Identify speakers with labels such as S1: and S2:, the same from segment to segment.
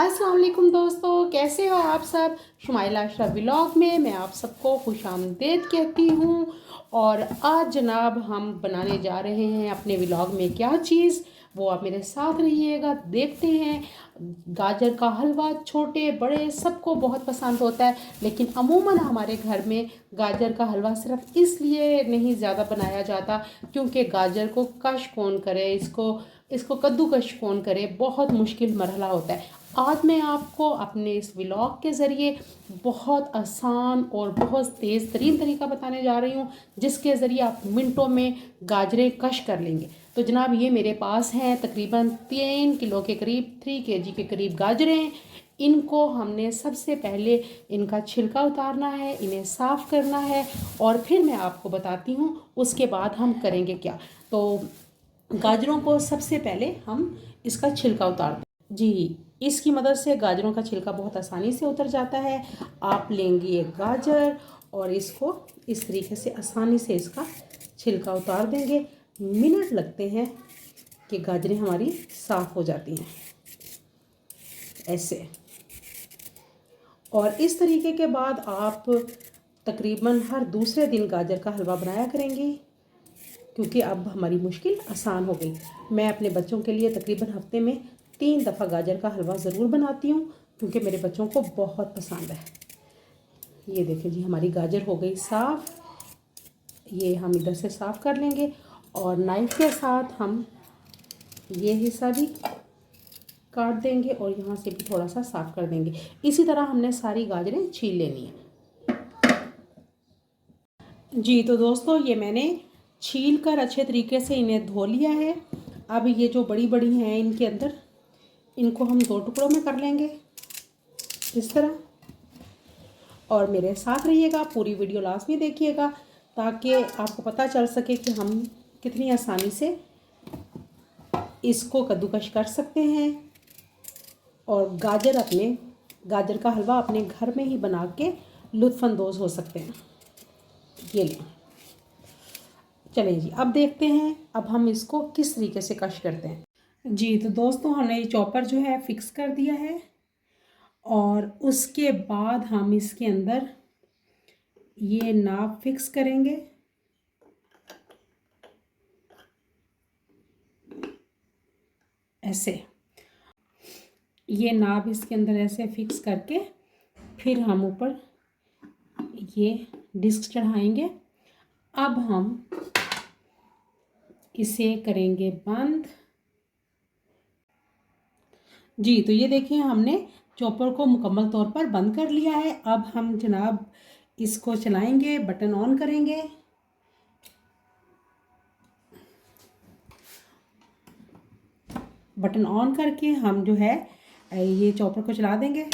S1: अस्सलाम वालेकुम दोस्तों, कैसे हो आप सब। शुमाइला अशरफ व्लॉग में मैं आप सबको खुशामदीद कहती हूँ। और आज जनाब हम बनाने जा रहे हैं अपने व्लॉग में क्या चीज़, वो आप मेरे साथ रहिएगा, देखते हैं। गाजर का हलवा छोटे बड़े सबको बहुत पसंद होता है, लेकिन अमूमन हमारे घर में गाजर का हलवा सिर्फ इसलिए नहीं ज़्यादा बनाया जाता क्योंकि गाजर को कश कौन करे, इसको इसको कद्दूकश कौन करे, बहुत मुश्किल मरहला होता है। आज मैं आपको अपने इस व्लॉग के ज़रिए बहुत आसान और बहुत तेज़ तरीन तरीका बताने जा रही हूँ जिसके ज़रिए आप मिनटों में गाजरें कश कर लेंगे। तो जनाब ये मेरे पास हैं तकरीबन 3 किलो के करीब, 3 kg के करीब गाजरें। इनको हमने सबसे पहले इनका छिलका उतारना है, इन्हें साफ़ करना है और फिर मैं आपको बताती हूँ उसके बाद हम करेंगे क्या। तो गाजरों को सबसे पहले हम इसका छिलका उतार दें जी। इसकी मदद से गाजरों का छिलका बहुत आसानी से उतर जाता है। आप लेंगे एक गाजर और इसको इस तरीके से आसानी से इसका छिलका उतार देंगे। मिनट लगते हैं कि गाजरें हमारी साफ़ हो जाती हैं ऐसे। और इस तरीके के बाद आप तकरीबन हर दूसरे दिन गाजर का हलवा बनाया करेंगी क्योंकि अब हमारी मुश्किल आसान हो गई। मैं अपने बच्चों के लिए तकरीबन हफ्ते में 3 दफ़ा गाजर का हलवा ज़रूर बनाती हूँ क्योंकि मेरे बच्चों को बहुत पसंद है। ये देखें जी, हमारी गाजर हो गई साफ़। ये हम इधर से साफ़ कर लेंगे और नाइफ़ के साथ हम ये हिस्सा भी काट देंगे और यहाँ से भी थोड़ा सा साफ़ कर देंगे। इसी तरह हमने सारी गाजरें छील लेनी है जी। तो दोस्तों ये मैंने छील कर अच्छे तरीके से इन्हें धो लिया है। अब ये जो बड़ी बड़ी हैं इनके अंदर, इनको हम 2 टुकड़ों में कर लेंगे इस तरह। और मेरे साथ रहिएगा, पूरी वीडियो लास्ट में देखिएगा ताकि आपको पता चल सके कि हम कितनी आसानी से इसको कद्दूकश कर सकते हैं और गाजर का हलवा अपने घर में ही बना के लुत्फ़अंदोज़ हो सकते हैं। ये लें, चलें जी, अब देखते हैं अब हम इसको किस तरीके से कश करते हैं जी। तो दोस्तों हमने ये चॉपर जो है फिक्स कर दिया है और उसके बाद हम इसके अंदर ये नाप फिक्स करेंगे ऐसे। ये नाप इसके अंदर ऐसे फिक्स करके फिर हम ऊपर ये डिस्क चढ़ाएंगे। अब हम इसे करेंगे बंद जी। तो ये देखिए हमने चॉपर को मुकम्मल तौर पर बंद कर लिया है। अब हम जनाब इसको चलाएंगे, बटन ऑन करेंगे। बटन ऑन करके हम जो है ये चॉपर को चला देंगे।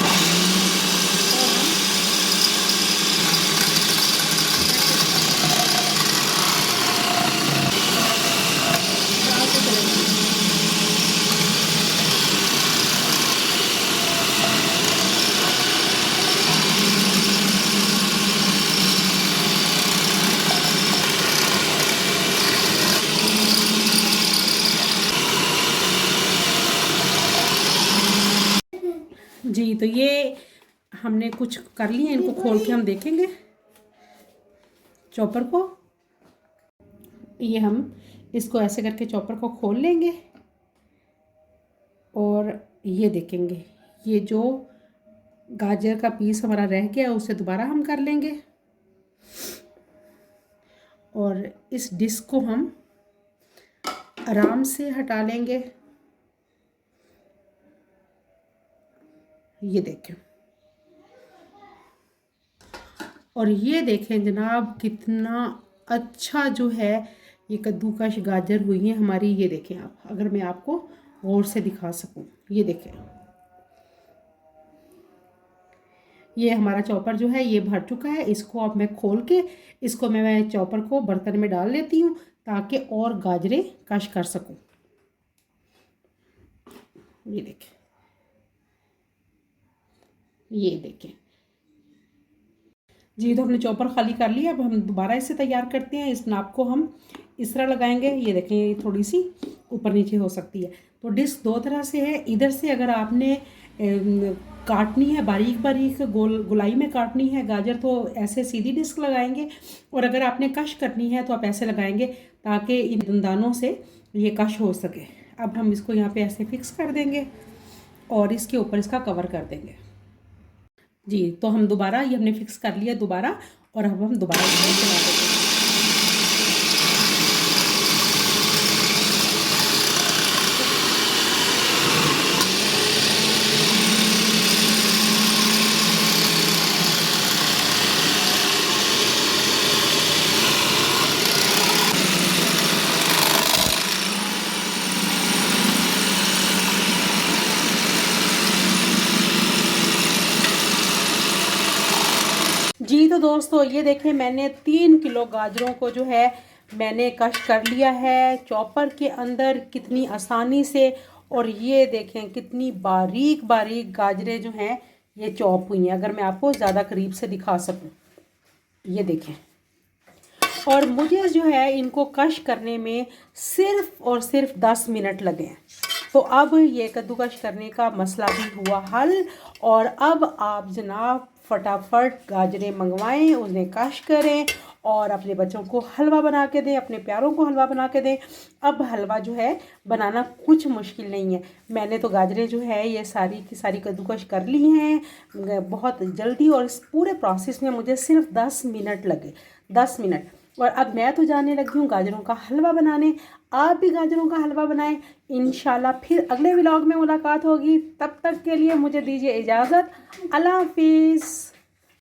S1: जी तो ये हमने कुछ कर लिए, इनको खोल के हम देखेंगे चॉपर को। ये हम इसको ऐसे करके चॉपर को खोल लेंगे और ये देखेंगे ये जो गाजर का पीस हमारा रह गया उसे दोबारा हम कर लेंगे और इस डिस्क को हम आराम से हटा लेंगे। ये देखें और ये देखें जनाब कितना अच्छा जो है ये कद्दूकश गाजर हुई है हमारी। ये देखें आप, अगर मैं आपको गौर से दिखा सकूं, ये देखें ये हमारा चॉपर जो है ये भर चुका है। इसको अब मैं खोल के इसको मैं चॉपर को बर्तन में डाल लेती हूँ ताकि और गाजरें कश कर सकूं। ये देखें, ये देखें जी। तो हमने चॉपर खाली कर लिया। अब हम दोबारा इसे तैयार करते हैं। इस नाप को हम इस तरह लगाएंगे। ये देखें ये थोड़ी सी ऊपर नीचे हो सकती है। तो डिस्क 2 तरह से है। इधर से अगर आपने काटनी है, बारीक बारीक गोलाई में काटनी है। गाजर तो ऐसे सीधी डिस्क लगाएंगे, और अगर आपने कश करनी है तो आप ऐसे लगाएंगे ताकि इन दंदानों से ये कश हो सके। अब हम इसको यहाँ पे ऐसे फिक्स कर देंगे और इसके ऊपर इसका कवर कर देंगे। जी, तो हम दोबारा ये हमने फिक्स कर लिया दोबारा, और अब हम दोबारा इसको चला देंगे। जी, तो दोस्तों ये देखें, मैंने 3 किलो गाजरों को जो है मैंने कश कर लिया है चॉपर के अंदर कितनी आसानी से। और ये देखें कितनी बारीक बारीक गाजरें जो हैं ये चॉप हुई हैं। अगर मैं आपको ज़्यादा करीब से दिखा सकूं, ये देखें। और मुझे जो है इनको कश करने में सिर्फ़ और सिर्फ 10 मिनट लगे हैं। तो अब ये कद्दूकश करने का मसला भी हुआ हल। और अब आप जनाब फटाफट गाजरें मंगवाएं, उन्हें कश करें और अपने बच्चों को हलवा बना के दें, अपने प्यारों को हलवा बना के दें। अब हलवा जो है बनाना कुछ मुश्किल नहीं है। मैंने तो गाजरें जो है ये सारी की सारी कद्दूकश कर ली हैं बहुत जल्दी, और इस पूरे प्रोसेस में मुझे सिर्फ 10 मिनट लगे, 10 मिनट। और अब मैं तो जाने लगी हूँ गाजरों का हलवा बनाने। आप भी गाजरों का हलवा बनाएं। इंशाल्लाह फिर अगले व्लॉग में मुलाकात होगी। तब तक के लिए मुझे दीजिए इजाज़त। अल्लाह हाफिज़।